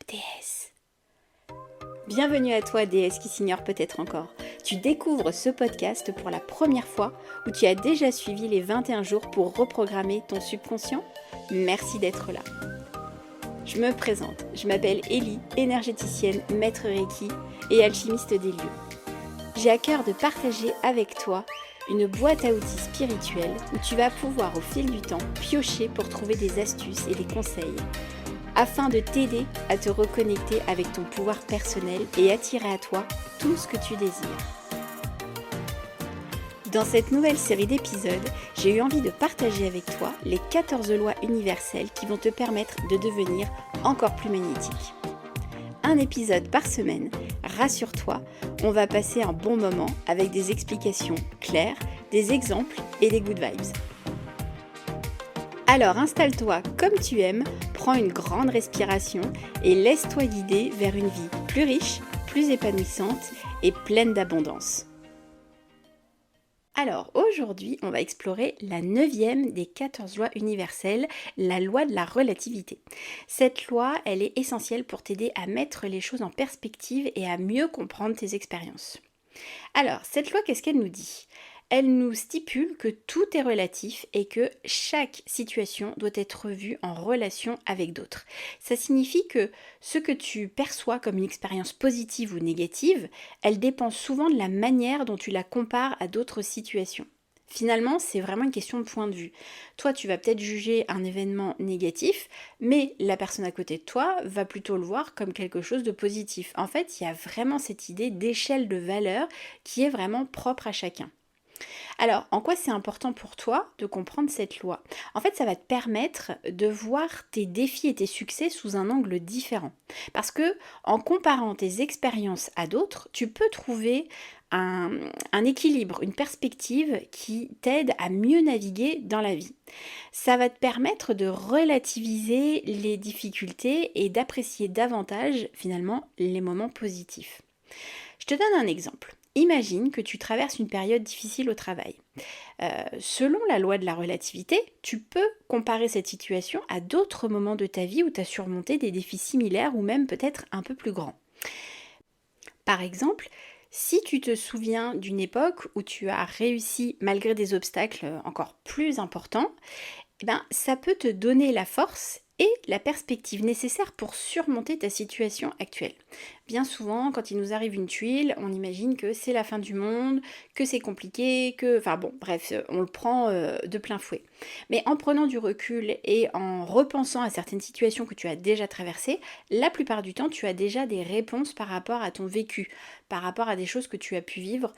déesse. Bienvenue à toi, déesse qui s'ignore peut-être encore. Tu découvres ce podcast pour la première fois ou tu as déjà suivi les 21 jours pour reprogrammer ton subconscient? Merci d'être là. Je me présente, je m'appelle Ellie, énergéticienne, maître Reiki et alchimiste des lieux. J'ai à cœur de partager avec toi une boîte à outils spirituelle où tu vas pouvoir au fil du temps piocher pour trouver des astuces et des conseils afin de t'aider à te reconnecter avec ton pouvoir personnel et attirer à toi tout ce que tu désires. Dans cette nouvelle série d'épisodes, j'ai eu envie de partager avec toi les 14 lois universelles qui vont te permettre de devenir encore plus magnétique. Un épisode par semaine, rassure-toi, on va passer un bon moment avec des explications claires, des exemples et des good vibes. Alors installe-toi comme tu aimes, prends une grande respiration et laisse-toi guider vers une vie plus riche, plus épanouissante et pleine d'abondance. Alors aujourd'hui, on va explorer la 9e des 14 lois universelles, la loi de la relativité. Cette loi, elle est essentielle pour t'aider à mettre les choses en perspective et à mieux comprendre tes expériences. Alors, cette loi, qu'est-ce qu'elle nous dit ? Elle nous stipule que tout est relatif et que chaque situation doit être vue en relation avec d'autres. Ça signifie que ce que tu perçois comme une expérience positive ou négative, elle dépend souvent de la manière dont tu la compares à d'autres situations. Finalement, c'est vraiment une question de point de vue. Toi, tu vas peut-être juger un événement négatif, mais la personne à côté de toi va plutôt le voir comme quelque chose de positif. En fait, il y a vraiment cette idée d'échelle de valeur qui est vraiment propre à chacun. Alors, en quoi c'est important pour toi de comprendre cette loi ? En fait, ça va te permettre de voir tes défis et tes succès sous un angle différent. Parce que, en comparant tes expériences à d'autres, tu peux trouver un équilibre, une perspective qui t'aide à mieux naviguer dans la vie. Ça va te permettre de relativiser les difficultés et d'apprécier davantage, finalement, les moments positifs. Je te donne un exemple. Imagine que tu traverses une période difficile au travail. Selon la loi de la relativité, tu peux comparer cette situation à d'autres moments de ta vie où tu as surmonté des défis similaires ou même peut-être un peu plus grands. Par exemple, si tu te souviens d'une époque où tu as réussi malgré des obstacles encore plus importants, ça peut te donner la force et la perspective nécessaire pour surmonter ta situation actuelle. Bien souvent, quand il nous arrive une tuile, on imagine que c'est la fin du monde, que c'est compliqué, on le prend de plein fouet. Mais en prenant du recul et en repensant à certaines situations que tu as déjà traversées, la plupart du temps, tu as déjà des réponses par rapport à ton vécu, par rapport à des choses que tu as pu vivre,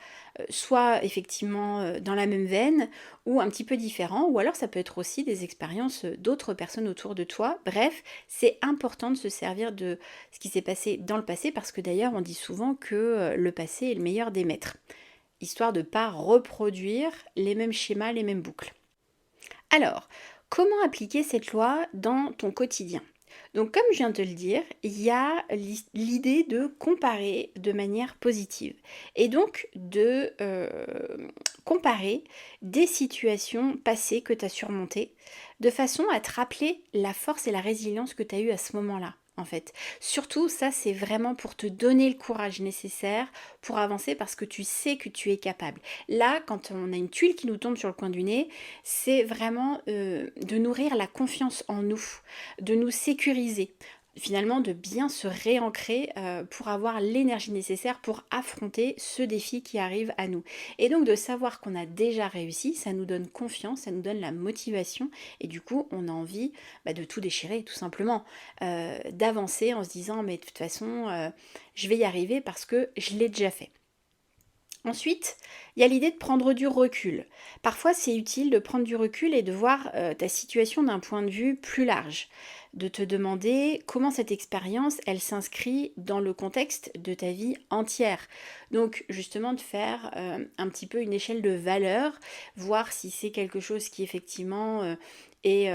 soit effectivement dans la même veine, ou un petit peu différent, ou alors ça peut être aussi des expériences d'autres personnes autour de toi. Bref, c'est important de se servir de ce qui s'est passé dans le passé, parce que d'ailleurs on dit souvent que le passé est le meilleur des maîtres, histoire de ne pas reproduire les mêmes schémas, les mêmes boucles. Alors, comment appliquer cette loi dans ton quotidien ? Donc comme je viens de te le dire, il y a l'idée de comparer de manière positive et donc de comparer des situations passées que tu as surmontées de façon à te rappeler la force et la résilience que tu as eue à ce moment-là. En fait, surtout ça c'est vraiment pour te donner le courage nécessaire pour avancer parce que tu sais que tu es capable. Là, quand on a une tuile qui nous tombe sur le coin du nez, c'est vraiment de nourrir la confiance en nous, de nous sécuriser, finalement de bien se réancrer pour avoir l'énergie nécessaire pour affronter ce défi qui arrive à nous. Et donc de savoir qu'on a déjà réussi, ça nous donne confiance, ça nous donne la motivation et du coup on a envie de tout déchirer tout simplement, d'avancer en se disant mais de toute façon je vais y arriver parce que je l'ai déjà fait. Ensuite, il y a l'idée de prendre du recul. Parfois, c'est utile de prendre du recul et de voir ta situation d'un point de vue plus large. De te demander comment cette expérience, elle s'inscrit dans le contexte de ta vie entière. Donc, justement, de faire un petit peu une échelle de valeur, voir si c'est quelque chose qui, effectivement, est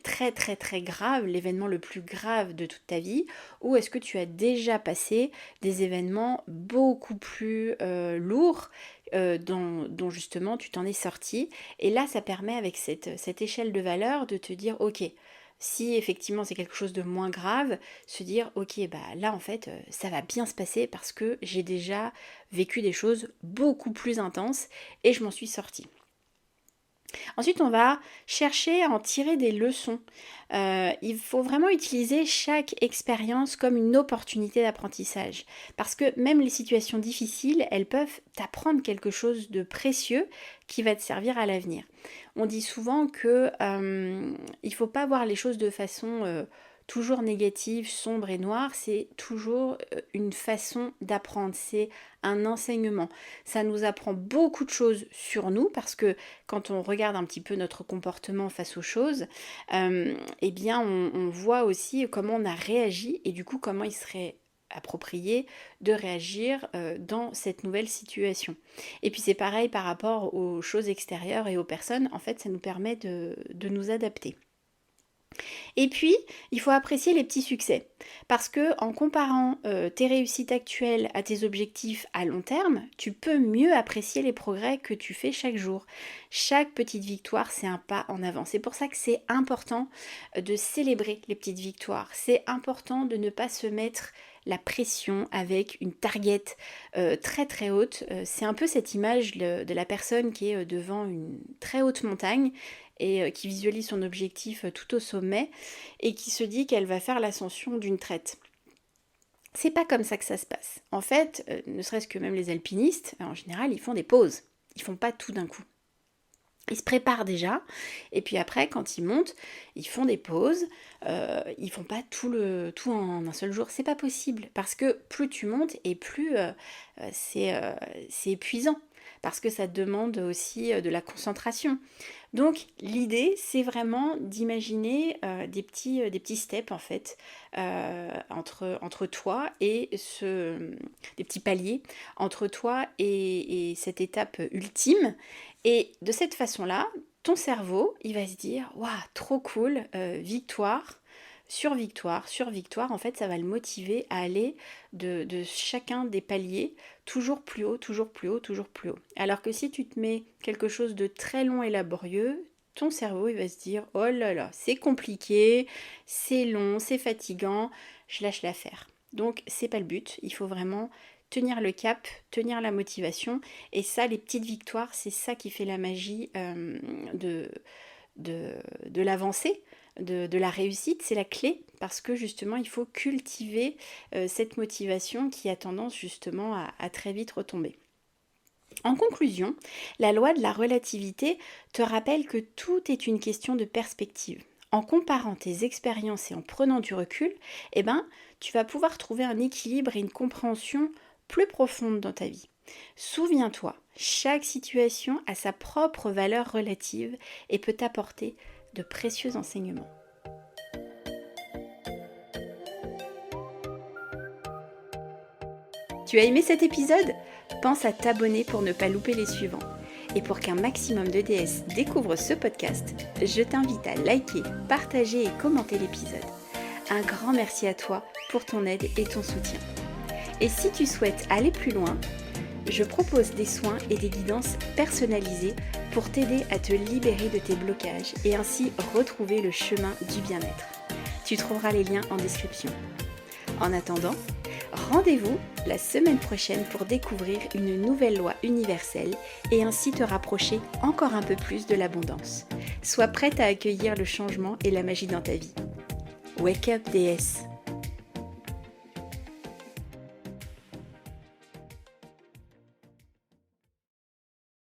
très très très grave, l'événement le plus grave de toute ta vie, ou est-ce que tu as déjà passé des événements beaucoup plus lourds dont justement tu t'en es sorti. Et là, ça permet avec cette échelle de valeur de te dire, ok, Si effectivement c'est quelque chose de moins grave, se dire ok bah là en fait ça va bien se passer parce que j'ai déjà vécu des choses beaucoup plus intenses et je m'en suis sortie. Ensuite, on va chercher à en tirer des leçons. Il faut vraiment utiliser chaque expérience comme une opportunité d'apprentissage. Parce que même les situations difficiles, elles peuvent t'apprendre quelque chose de précieux qui va te servir à l'avenir. On dit souvent que il ne faut pas voir les choses de façon toujours négative, sombre et noire. C'est toujours une façon d'apprendre. C'est un enseignement. Ça nous apprend beaucoup de choses sur nous parce que quand on regarde un petit peu notre comportement face aux choses, eh bien on voit aussi comment on a réagi et du coup comment il serait approprié de réagir dans cette nouvelle situation. Et puis c'est pareil par rapport aux choses extérieures et aux personnes, en fait ça nous permet de nous adapter. Et puis, il faut apprécier les petits succès. Parce que en comparant tes réussites actuelles à tes objectifs à long terme, tu peux mieux apprécier les progrès que tu fais chaque jour. Chaque petite victoire, c'est un pas en avant. C'est pour ça que c'est important de célébrer les petites victoires. C'est important de ne pas se mettre la pression avec une target très très haute. C'est un peu cette image de la personne qui est devant une très haute montagne et qui visualise son objectif tout au sommet et qui se dit qu'elle va faire l'ascension d'une traite. C'est pas comme ça que ça se passe. En fait, ne serait-ce que même les alpinistes, en général, ils font des pauses. Ils font pas tout d'un coup. Ils se préparent déjà, et puis après, quand ils montent, ils font des pauses. Ils font pas tout en un seul jour. C'est pas possible, parce que plus tu montes, et plus c'est épuisant, parce que ça demande aussi de la concentration. Donc l'idée, c'est vraiment d'imaginer des petits steps en fait entre toi et des petits paliers entre toi et cette étape ultime. Et de cette façon-là, ton cerveau, il va se dire waouh, trop cool, victoire. Sur victoire, sur victoire, en fait, ça va le motiver à aller de chacun des paliers toujours plus haut, toujours plus haut, toujours plus haut. Alors que si tu te mets quelque chose de très long et laborieux, ton cerveau il va se dire oh là là, c'est compliqué, c'est long, c'est fatigant, je lâche l'affaire. Donc c'est pas le but, il faut vraiment tenir le cap, tenir la motivation et ça, les petites victoires, c'est ça qui fait la magie de l'avancée. De la réussite, c'est la clé parce que justement il faut cultiver cette motivation qui a tendance justement à très vite retomber. En conclusion, la loi de la relativité te rappelle que tout est une question de perspective. En comparant tes expériences et en prenant du recul, eh ben, tu vas pouvoir trouver un équilibre et une compréhension plus profonde dans ta vie. Souviens-toi, chaque situation a sa propre valeur relative et peut t'apporter de précieux enseignements. Tu as aimé cet épisode ? Pense à t'abonner pour ne pas louper les suivants. Et pour qu'un maximum de déesses découvrent ce podcast, je t'invite à liker, partager et commenter l'épisode. Un grand merci à toi pour ton aide et ton soutien. Et si tu souhaites aller plus loin, je propose des soins et des guidances personnalisées pour t'aider à te libérer de tes blocages et ainsi retrouver le chemin du bien-être. Tu trouveras les liens en description. En attendant, rendez-vous la semaine prochaine pour découvrir une nouvelle loi universelle et ainsi te rapprocher encore un peu plus de l'abondance. Sois prête à accueillir le changement et la magie dans ta vie. Wake up, déesse!